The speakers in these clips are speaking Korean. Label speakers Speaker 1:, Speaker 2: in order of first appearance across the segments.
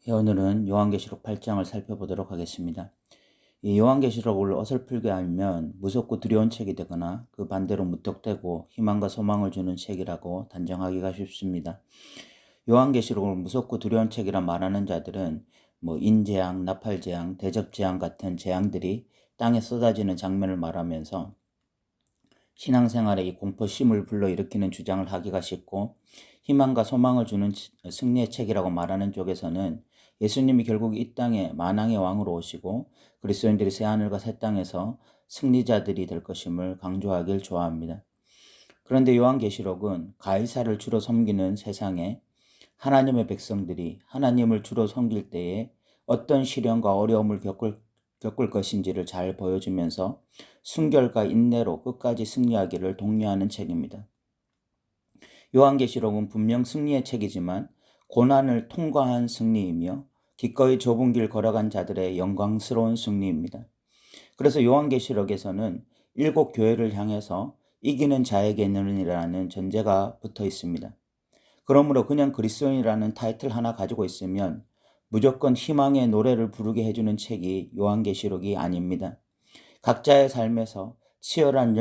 Speaker 1: 오늘은 요한계시록 8장을 살펴보도록 하겠습니다. 이 요한계시록을 어설프게 알면 무섭고 두려운 책이 되거나 그 반대로 무턱대고 희망과 소망을 주는 책이라고 단정하기가 쉽습니다. 요한계시록을 무섭고 두려운 책이라 말하는 자들은 인재앙, 나팔재앙, 대접재앙 같은 재앙들이 땅에 쏟아지는 장면을 말하면서 신앙생활에 이 공포심을 불러일으키는 주장을 하기가 쉽고, 희망과 소망을 주는 승리의 책이라고 말하는 쪽에서는 예수님이 결국 이 땅에 만왕의 왕으로 오시고 그리스도인들이 새하늘과 새 땅에서 승리자들이 될 것임을 강조하길 좋아합니다. 그런데 요한계시록은 가이사를 주로 섬기는 세상에 하나님의 백성들이 하나님을 주로 섬길 때에 어떤 시련과 어려움을 겪을 것인지를 잘 보여주면서 순결과 인내로 끝까지 승리하기를 독려하는 책입니다. 요한계시록은 분명 승리의 책이지만 고난을 통과한 승리이며 기꺼이 좁은 길 걸어간 자들의 영광스러운 승리입니다. 그래서 요한계시록에서는 7교회를 향해서 이기는 자에게는이라는 전제가 붙어 있습니다. 그러므로 그냥 그리스도인이라는 타이틀 하나 가지고 있으면 무조건 희망의 노래를 부르게 해주는 책이 요한계시록이 아닙니다. 각자의 삶에서 치열한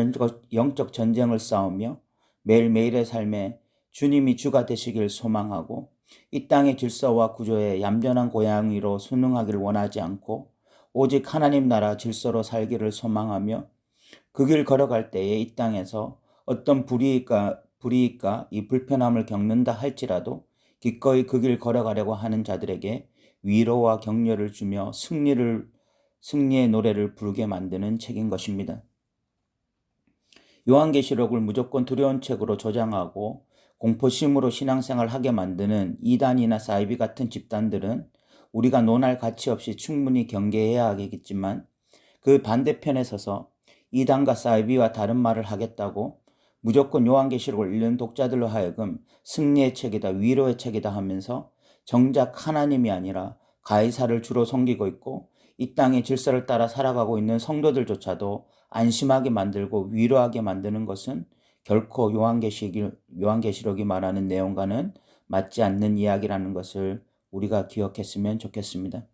Speaker 1: 영적 전쟁을 싸우며 매일매일의 삶에 주님이 주가 되시길 소망하고 이 땅의 질서와 구조에 얌전한 고양이로 순응하기를 원하지 않고 오직 하나님 나라 질서로 살기를 소망하며 그 길 걸어갈 때에 이 땅에서 어떤 불이익과 이 불편함을 겪는다 할지라도 기꺼이 그 길 걸어가려고 하는 자들에게 위로와 격려를 주며 승리의 노래를 부르게 만드는 책인 것입니다. 요한계시록을 무조건 두려운 책으로 조장하고 공포심으로 신앙생활 하게 만드는 이단이나 사이비 같은 집단들은 우리가 논할 가치 없이 충분히 경계해야 하겠지만, 그 반대편에 서서 이단과 사이비와 다른 말을 하겠다고 무조건 요한계시록을 읽는 독자들로 하여금 승리의 책이다, 위로의 책이다 하면서 정작 하나님이 아니라 가이사를 주로 섬기고 있고 이 땅의 질서를 따라 살아가고 있는 성도들조차도 안심하게 만들고 위로하게 만드는 것은 결코 요한계시록이 말하는 내용과는 맞지 않는 이야기라는 것을 우리가 기억했으면 좋겠습니다.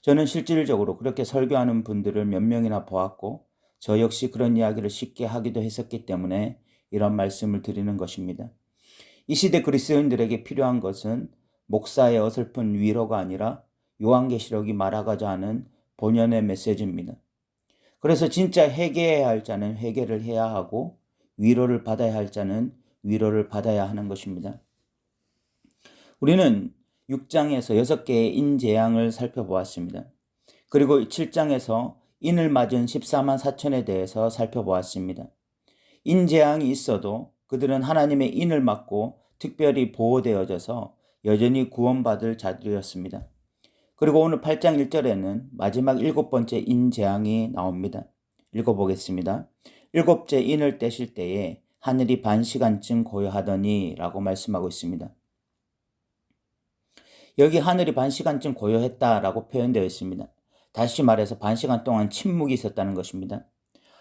Speaker 1: 저는 실질적으로 그렇게 설교하는 분들을 몇 명이나 보았고 저 역시 그런 이야기를 쉽게 하기도 했었기 때문에 이런 말씀을 드리는 것입니다. 이 시대 그리스도인들에게 필요한 것은 목사의 어설픈 위로가 아니라 요한계시록이 말하고자 하는 본연의 메시지입니다. 그래서 진짜 회개해야 할 자는 회개를 해야 하고 위로를 받아야 할 자는 위로를 받아야 하는 것입니다. 우리는 6장에서 6개의 인재앙을 살펴보았습니다. 그리고 7장에서 인을 맞은 14만 4천에 대해서 살펴보았습니다. 인재앙이 있어도 그들은 하나님의 인을 맞고 특별히 보호되어져서 여전히 구원받을 자들이었습니다. 그리고 오늘 8장 1절에는 마지막 7번째 인재앙이 나옵니다. 읽어보겠습니다. 7째 인을 떼실 때에 하늘이 반시간쯤 고요하더니 라고 말씀하고 있습니다. 여기 하늘이 반시간쯤 고요했다라고 표현되어 있습니다. 다시 말해서 반시간 동안 침묵이 있었다는 것입니다.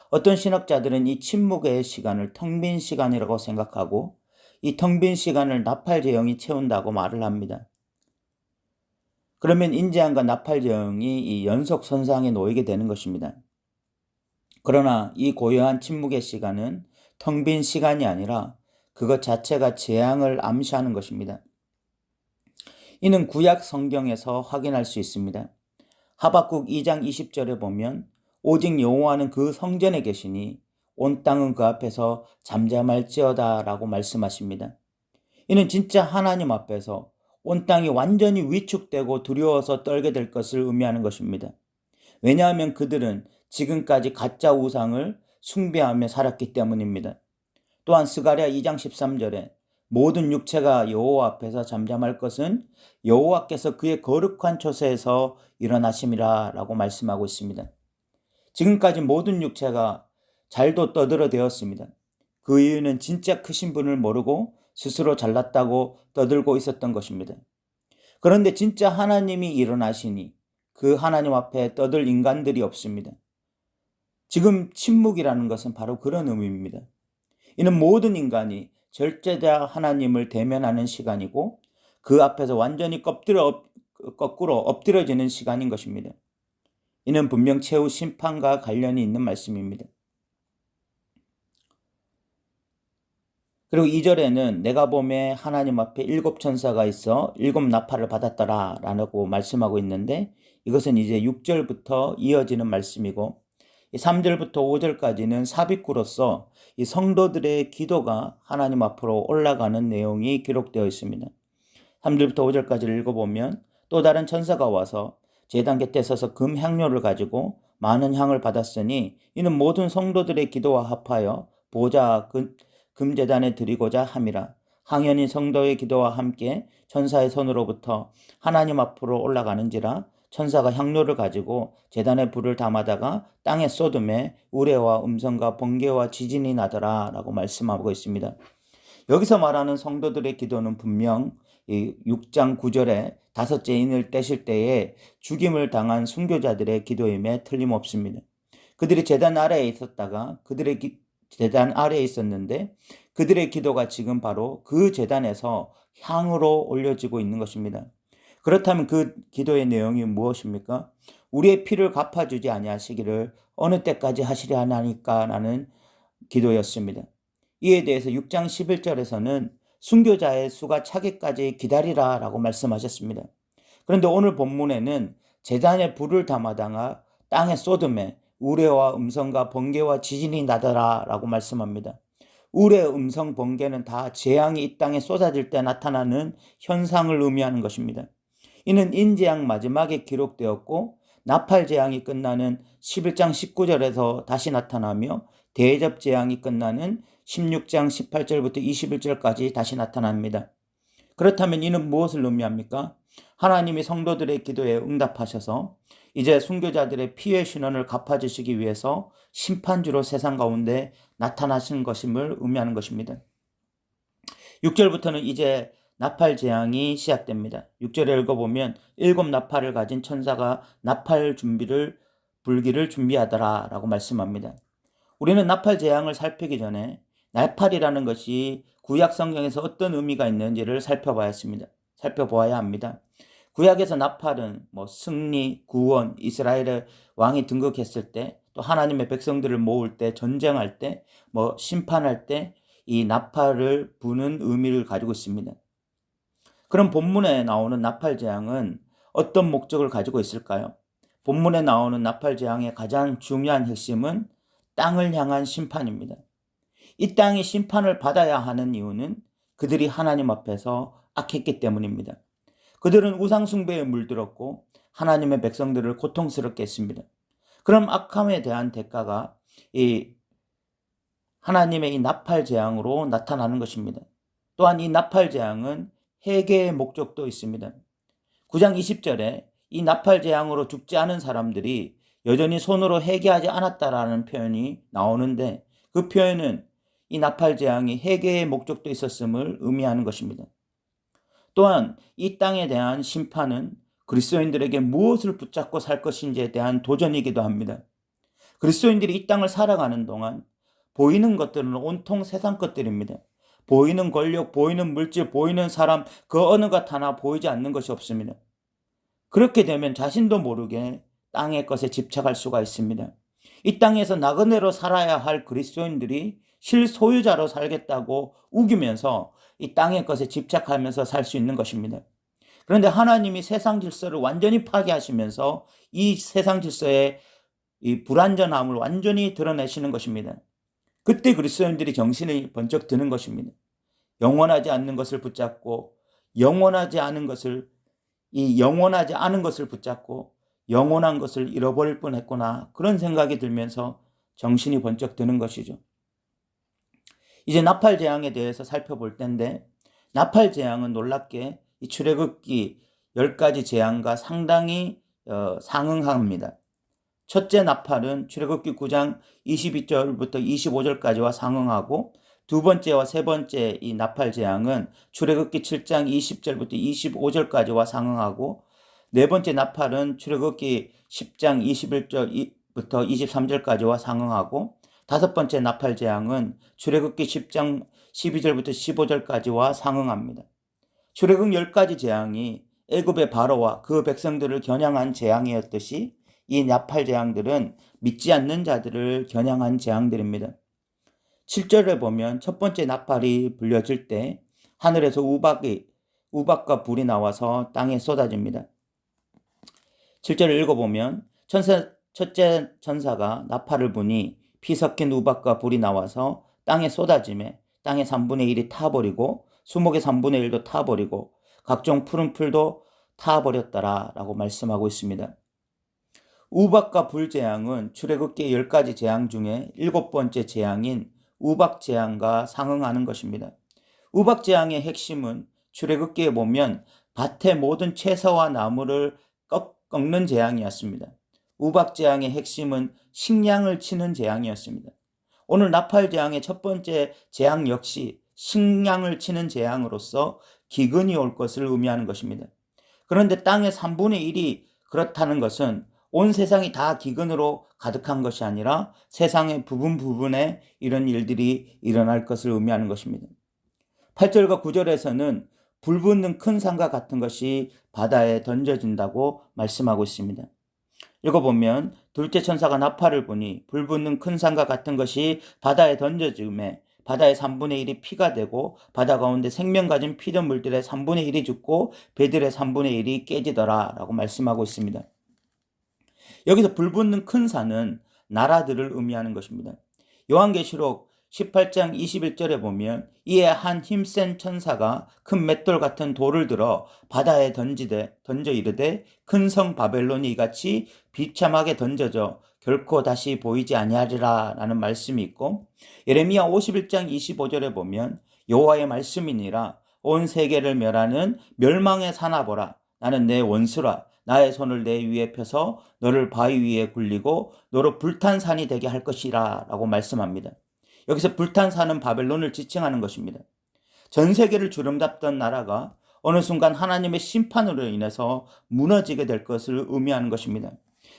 Speaker 1: 어떤 신학자들은 이 침묵의 시간을 텅 빈 시간이라고 생각하고 이 텅 빈 시간을 나팔제형이 채운다고 말을 합니다. 그러면 인재앙과 나팔제형이 이 연속선상에 놓이게 되는 것입니다. 그러나 이 고요한 침묵의 시간은 텅 빈 시간이 아니라 그것 자체가 재앙을 암시하는 것입니다. 이는 구약 성경에서 확인할 수 있습니다. 하박국 2장 20절에 보면 오직 여호와는 그 성전에 계시니 온 땅은 그 앞에서 잠잠할지어다 라고 말씀하십니다. 이는 진짜 하나님 앞에서 온 땅이 완전히 위축되고 두려워서 떨게 될 것을 의미하는 것입니다. 왜냐하면 그들은 지금까지 가짜 우상을 숭배하며 살았기 때문입니다. 또한 스가랴 2장 13절에 모든 육체가 여호와 앞에서 잠잠할 것은 여호와께서 그의 거룩한 초세에서 일어나심이라 라고 말씀하고 있습니다. 지금까지 모든 육체가 잘도 떠들어대었습니다. 그 이유는 진짜 크신 분을 모르고 스스로 잘났다고 떠들고 있었던 것입니다. 그런데 진짜 하나님이 일어나시니 그 하나님 앞에 떠들 인간들이 없습니다. 지금 침묵이라는 것은 바로 그런 의미입니다. 이는 모든 인간이 절제자 하나님을 대면하는 시간이고 그 앞에서 완전히 거꾸로 엎드려지는 시간인 것입니다. 이는 분명 최후 심판과 관련이 있는 말씀입니다. 그리고 2절에는 내가 보매 하나님 앞에 7 천사가 있어 7 나팔을 받았더라 라고 말씀하고 있는데, 이것은 이제 6절부터 이어지는 말씀이고 3절부터 5절까지는 삽입구로서 이 성도들의 기도가 하나님 앞으로 올라가는 내용이 기록되어 있습니다. 3절부터 5절까지를 읽어보면, 또 다른 천사가 와서 제단 곁에 서서 금 향료를 가지고 많은 향을 받았으니 이는 모든 성도들의 기도와 합하여 보좌 금제단에 드리고자 함이라. 항연히 성도의 기도와 함께 천사의 손으로부터 하나님 앞으로 올라가는지라. 천사가 향료를 가지고 제단에 불을 담아다가 땅에 쏟음에 우레와 음성과 번개와 지진이 나더라 라고 말씀하고 있습니다. 여기서 말하는 성도들의 기도는 분명 이 6장 9절에 5째 인을 떼실 때에 죽임을 당한 순교자들의 기도임에 틀림없습니다. 그들이 제단 아래에 있었다가 제단 아래에 있었는데 그들의 기도가 지금 바로 그 제단에서 향으로 올려지고 있는 것입니다. 그렇다면 그 기도의 내용이 무엇입니까? 우리의 피를 갚아주지 아니하시기를 어느 때까지 하시려 하나니까 라는 기도였습니다. 이에 대해서 6장 11절에서는 순교자의 수가 차기까지 기다리라 라고 말씀하셨습니다. 그런데 오늘 본문에는 제단에 불을 담아다가 땅에 쏟음에 우레와 음성과 번개와 지진이 나더라 라고 말씀합니다. 우레, 음성, 번개는 다 재앙이 이 땅에 쏟아질 때 나타나는 현상을 의미하는 것입니다. 이는 인재앙 마지막에 기록되었고 나팔재앙이 끝나는 11장 19절에서 다시 나타나며 대접재앙이 끝나는 16장 18절부터 21절까지 다시 나타납니다. 그렇다면 이는 무엇을 의미합니까? 하나님이 성도들의 기도에 응답하셔서 이제 순교자들의 피의 신원을 갚아주시기 위해서 심판주로 세상 가운데 나타나신 것임을 의미하는 것입니다. 6절부터는 이제 나팔 재앙이 시작됩니다. 6절에 읽어보면 7 나팔을 가진 천사가 나팔 불기를 준비하더라 라고 말씀합니다. 우리는 나팔 재앙을 살피기 전에 나팔이라는 것이 구약 성경에서 어떤 의미가 있는지를 살펴보아야 합니다. 구약에서 나팔은 승리, 구원, 이스라엘의 왕이 등극했을 때, 또 하나님의 백성들을 모을 때, 전쟁할 때, 심판할 때 이 나팔을 부는 의미를 가지고 있습니다. 그럼 본문에 나오는 나팔 재앙은 어떤 목적을 가지고 있을까요? 본문에 나오는 나팔 재앙의 가장 중요한 핵심은 땅을 향한 심판입니다. 이 땅이 심판을 받아야 하는 이유는 그들이 하나님 앞에서 악했기 때문입니다. 그들은 우상 숭배에 물들었고 하나님의 백성들을 고통스럽게 했습니다. 그럼 악함에 대한 대가가 하나님의 이 나팔 재앙으로 나타나는 것입니다. 또한 이 나팔 재앙은 회개의 목적도 있습니다. 9장 20절에 이 나팔 재앙으로 죽지 않은 사람들이 여전히 손으로 회개하지 않았다라는 표현이 나오는데, 그 표현은 이 나팔 재앙이 회개의 목적도 있었음을 의미하는 것입니다. 또한 이 땅에 대한 심판은 그리스도인들에게 무엇을 붙잡고 살 것인지에 대한 도전이기도 합니다. 그리스도인들이 이 땅을 살아가는 동안 보이는 것들은 온통 세상 것들입니다. 보이는 권력, 보이는 물질, 보이는 사람, 그 어느 것 하나 보이지 않는 것이 없습니다. 그렇게 되면 자신도 모르게 땅의 것에 집착할 수가 있습니다. 이 땅에서 나그네로 살아야 할 그리스도인들이 실소유자로 살겠다고 우기면서 이 땅의 것에 집착하면서 살 수 있는 것입니다. 그런데 하나님이 세상 질서를 완전히 파괴하시면서 이 세상 질서의 이 불완전함을 완전히 드러내시는 것입니다. 그때 그리스도인들이 정신이 번쩍 드는 것입니다. 영원하지 않는 것을 붙잡고 영원하지 않은 것을 붙잡고 영원한 것을 잃어버릴 뻔했구나, 그런 생각이 들면서 정신이 번쩍 드는 것이죠. 이제 나팔 재앙에 대해서 살펴볼 텐데, 나팔 재앙은 놀랍게 이 출애굽기 10가지 재앙과 상당히 상응합니다. 첫째 나팔은 출애굽기 9장 22절부터 25절까지와 상응하고, 두 번째와 세 번째 이 나팔 재앙은 출애굽기 7장 20절부터 25절까지와 상응하고, 네 번째 나팔은 출애굽기 10장 21절부터 23절까지와 상응하고, 다섯 번째 나팔 재앙은 출애굽기 10장 12절부터 15절까지와 상응합니다. 출애굽 10가지 재앙이 애굽의 바로와 그 백성들을 겨냥한 재앙이었듯이 이 나팔 재앙들은 믿지 않는 자들을 겨냥한 재앙들입니다. 7절에 보면 첫 번째 나팔이 불려질 때 하늘에서 우박과 불이 나와서 땅에 쏟아집니다. 7절을 읽어보면 첫째 천사가 나팔을 부니 피 섞인 우박과 불이 나와서 땅에 쏟아짐에 땅의 3분의 1이 타버리고 수목의 3분의 1도 타버리고 각종 푸른 풀도 타버렸더라 라고 말씀하고 있습니다. 우박과 불 재앙은 출애굽기 10가지 재앙 중에 7번째 재앙인 우박 재앙과 상응하는 것입니다. 우박 재앙의 핵심은 출애굽기에 보면 밭의 모든 채소와 나무를 꺾는 재앙이었습니다. 우박 재앙의 핵심은 식량을 치는 재앙이었습니다. 오늘 나팔 재앙의 첫 번째 재앙 역시 식량을 치는 재앙으로서 기근이 올 것을 의미하는 것입니다. 그런데 땅의 3분의 1이 그렇다는 것은 온 세상이 다 기근으로 가득한 것이 아니라 세상의 부분에 이런 일들이 일어날 것을 의미하는 것입니다. 8절과 9절에서는 불붙는 큰 산과 같은 것이 바다에 던져진다고 말씀하고 있습니다. 읽어보면 둘째 천사가 나팔을 부니 불붙는 큰 산과 같은 것이 바다에 던져지매 바다의 3분의 1이 피가 되고 바다 가운데 생명 가진 피조물들의 3분의 1이 죽고 배들의 3분의 1이 깨지더라 라고 말씀하고 있습니다. 여기서 불붙는 큰 산은 나라들을 의미하는 것입니다. 요한계시록 18장 21절에 보면 이에 한 힘센 천사가 큰 맷돌 같은 돌을 들어 바다에 던져 이르되 큰 성 바벨론이 이같이 비참하게 던져져 결코 다시 보이지 아니하리라 라는 말씀이 있고, 예레미야 51장 25절에 보면 여호와의 말씀이니라 온 세계를 멸하는 멸망의 사나 보라 나는 내 원수라 나의 손을 내 위에 펴서 너를 바위 위에 굴리고 너로 불탄 산이 되게 할 것이라 라고 말씀합니다. 여기서 불탄 산은 바벨론을 지칭하는 것입니다. 전 세계를 주름잡던 나라가 어느 순간 하나님의 심판으로 인해서 무너지게 될 것을 의미하는 것입니다.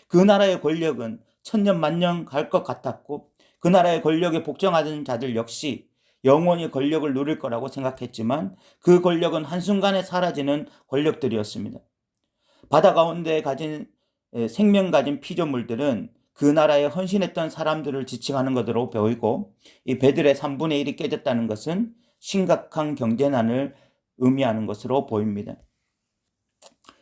Speaker 1: 그 나라의 권력은 천년 만년 갈 것 같았고 그 나라의 권력에 복종하는 자들 역시 영원히 권력을 누릴 거라고 생각했지만 그 권력은 한순간에 사라지는 권력들이었습니다. 바다 가운데 생명 가진 피조물들은 그 나라에 헌신했던 사람들을 지칭하는 것으로 보이고 이 배들의 3분의 1이 깨졌다는 것은 심각한 경제난을 의미하는 것으로 보입니다.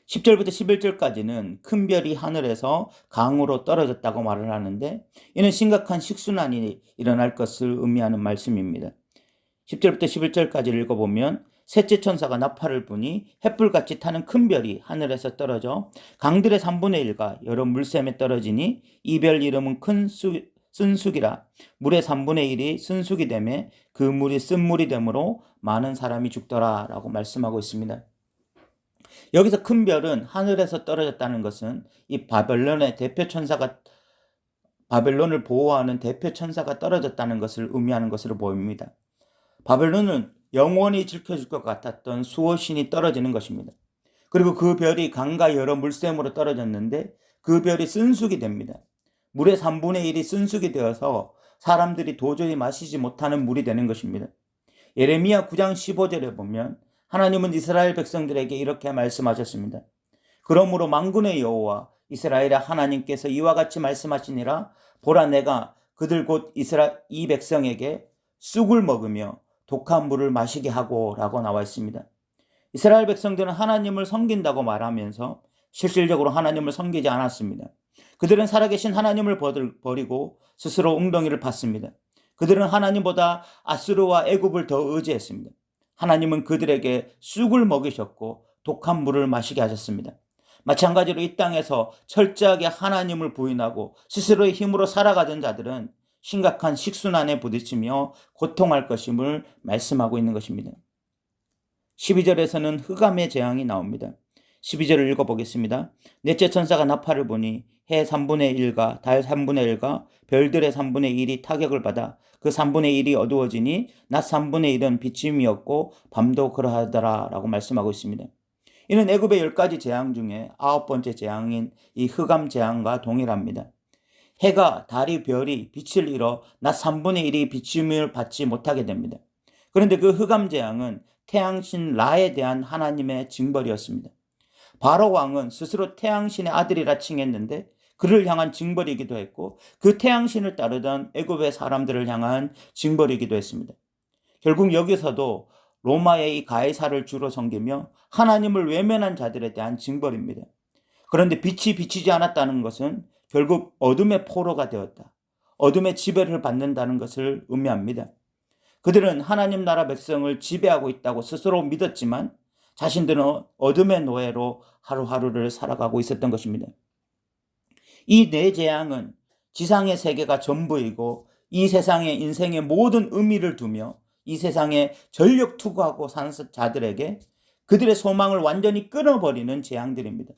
Speaker 1: 10절부터 11절까지는 큰 별이 하늘에서 강으로 떨어졌다고 말을 하는데 이는 심각한 식순환이 일어날 것을 의미하는 말씀입니다. 10절부터 11절까지 읽어보면 셋째 천사가 나팔을 부니 횃불같이 타는 큰 별이 하늘에서 떨어져 강들의 3분의 1과 여러 물샘에 떨어지니 이 별 이름은 큰 쓴쑥이라 물의 3분의 1이 쓴쑥이 되매 그 물이 쓴물이 되므로 많은 사람이 죽더라 라고 말씀하고 있습니다. 여기서 큰 별은 하늘에서 떨어졌다는 것은 이 바벨론의 대표 천사가 바벨론을 보호하는 대표 천사가 떨어졌다는 것을 의미하는 것으로 보입니다. 바벨론은 영원히 지켜줄 것 같았던 수호신이 떨어지는 것입니다. 그리고 그 별이 강과 여러 물샘으로 떨어졌는데 그 별이 쓴쑥이 됩니다. 물의 3분의 1이 쓴쑥이 되어서 사람들이 도저히 마시지 못하는 물이 되는 것입니다. 예레미야 9장 15절에 보면 하나님은 이스라엘 백성들에게 이렇게 말씀하셨습니다. 그러므로 만군의 여호와 이스라엘의 하나님께서 이와 같이 말씀하시니라 보라 내가 그들 곧 이 백성에게 쑥을 먹으며 독한 물을 마시게 하고 라고 나와 있습니다. 이스라엘 백성들은 하나님을 섬긴다고 말하면서 실질적으로 하나님을 섬기지 않았습니다. 그들은 살아계신 하나님을 버리고 스스로 웅덩이를 팠습니다. 그들은 하나님보다 아수르와 애굽을 더 의지했습니다. 하나님은 그들에게 쑥을 먹이셨고 독한 물을 마시게 하셨습니다. 마찬가지로 이 땅에서 철저하게 하나님을 부인하고 스스로의 힘으로 살아가던 자들은 심각한 식순환에 부딪히며 고통할 것임을 말씀하고 있는 것입니다. 12절에서는 흑암의 재앙이 나옵니다. 12절을 읽어보겠습니다. 넷째 천사가 나팔을 부니 해 3분의 1과 달 3분의 1과 별들의 3분의 1이 타격을 받아 그 3분의 1이 어두워지니 낮 3분의 1은 비침이었고 밤도 그러하더라 라고 말씀하고 있습니다. 이는 애굽의 10가지 재앙 중에 9번째 재앙인 이 흑암 재앙과 동일합니다. 해가 달이 별이 빛을 잃어 낮 3분의 1이 비침을 받지 못하게 됩니다. 그런데 그 흑암 재앙은 태양신 라에 대한 하나님의 징벌이었습니다. 바로 왕은 스스로 태양신의 아들이라 칭했는데 그를 향한 징벌이기도 했고 그 태양신을 따르던 애굽의 사람들을 향한 징벌이기도 했습니다. 결국 여기서도 로마의 이 가이사를 주로 섬기며 하나님을 외면한 자들에 대한 징벌입니다. 그런데 빛이 비치지 않았다는 것은 결국 어둠의 포로가 되었다, 어둠의 지배를 받는다는 것을 의미합니다. 그들은 하나님 나라 백성을 지배하고 있다고 스스로 믿었지만 자신들은 어둠의 노예로 하루하루를 살아가고 있었던 것입니다. 이 네 재앙은 지상의 세계가 전부이고 이 세상의 인생의 모든 의미를 두며 이 세상에 전력 투구하고 사는 자들에게 그들의 소망을 완전히 끊어버리는 재앙들입니다.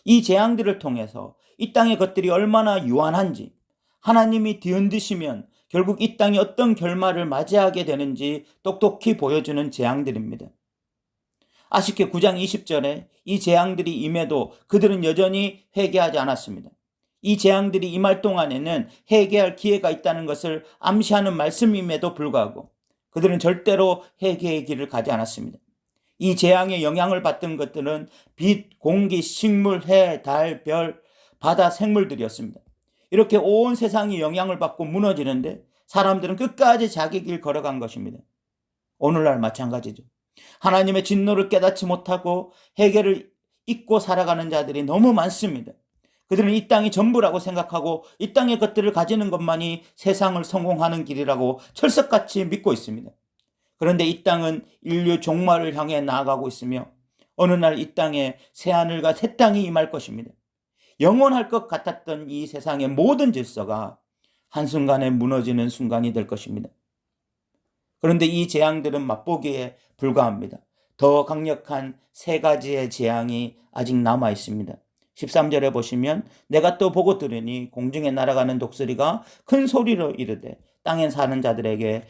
Speaker 1: 이 재앙들을 통해서 이 땅의 것들이 얼마나 유한한지, 하나님이 뒤흔드시면 결국 이 땅이 어떤 결말을 맞이하게 되는지 똑똑히 보여주는 재앙들입니다. 아쉽게 9장 20절에 이 재앙들이 임해도 그들은 여전히 회개하지 않았습니다. 이 재앙들이 임할 동안에는 회개할 기회가 있다는 것을 암시하는 말씀임에도 불구하고 그들은 절대로 회개의 길을 가지 않았습니다. 이 재앙의 영향을 받던 것들은 빛, 공기, 식물, 해, 달, 별, 바다 생물들이었습니다. 이렇게 온 세상이 영향을 받고 무너지는데 사람들은 끝까지 자기 길 걸어간 것입니다. 오늘날 마찬가지죠. 하나님의 진노를 깨닫지 못하고 회개를 잊고 살아가는 자들이 너무 많습니다. 그들은 이 땅이 전부라고 생각하고 이 땅의 것들을 가지는 것만이 세상을 성공하는 길이라고 철석같이 믿고 있습니다. 그런데 이 땅은 인류 종말을 향해 나아가고 있으며 어느 날 이 땅에 새하늘과 새 땅이 임할 것입니다. 영원할 것 같았던 이 세상의 모든 질서가 한순간에 무너지는 순간이 될 것입니다. 그런데 이 재앙들은 맛보기에 불과합니다. 더 강력한 세 가지의 재앙이 아직 남아 있습니다. 13절에 보시면 내가 또 보고 들으니 공중에 날아가는 독수리가 큰 소리로 이르되 땅에 사는 자들에게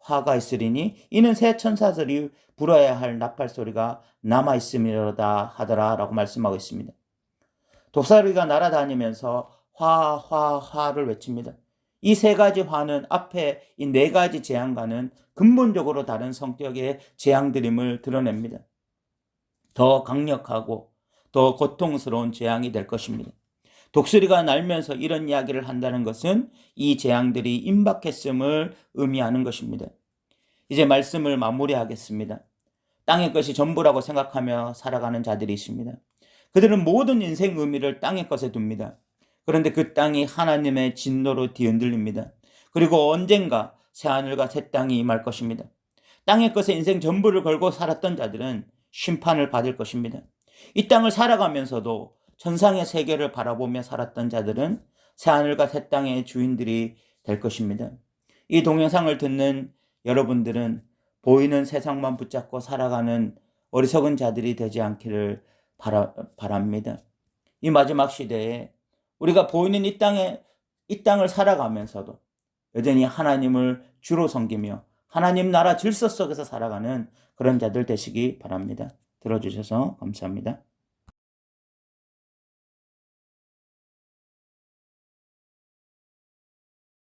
Speaker 1: 화가 있으리니 이는 새 천사들이 불어야 할 나팔 소리가 남아 있음이로다 하더라 라고 말씀하고 있습니다. 독수리가 날아다니면서 화를 외칩니다. 이 세 가지 화는 앞에 이 네 가지 재앙과는 근본적으로 다른 성격의 재앙들임을 드러냅니다. 더 강력하고 더 고통스러운 재앙이 될 것입니다. 독수리가 날면서 이런 이야기를 한다는 것은 이 재앙들이 임박했음을 의미하는 것입니다. 이제 말씀을 마무리하겠습니다. 땅의 것이 전부라고 생각하며 살아가는 자들이 있습니다. 그들은 모든 인생 의미를 땅의 것에 둡니다. 그런데 그 땅이 하나님의 진노로 뒤흔들립니다. 그리고 언젠가 새하늘과 새 땅이 임할 것입니다. 땅의 것에 인생 전부를 걸고 살았던 자들은 심판을 받을 것입니다. 이 땅을 살아가면서도 천상의 세계를 바라보며 살았던 자들은 새하늘과 새 땅의 주인들이 될 것입니다. 이 동영상을 듣는 여러분들은 보이는 세상만 붙잡고 살아가는 어리석은 자들이 되지 않기를 바랍니다. 이 마지막 시대에 우리가 보이는 이 땅을 살아가면서도 여전히 하나님을 주로 섬기며 하나님 나라 질서 속에서 살아가는 그런 자들 되시기 바랍니다. 들어주셔서 감사합니다.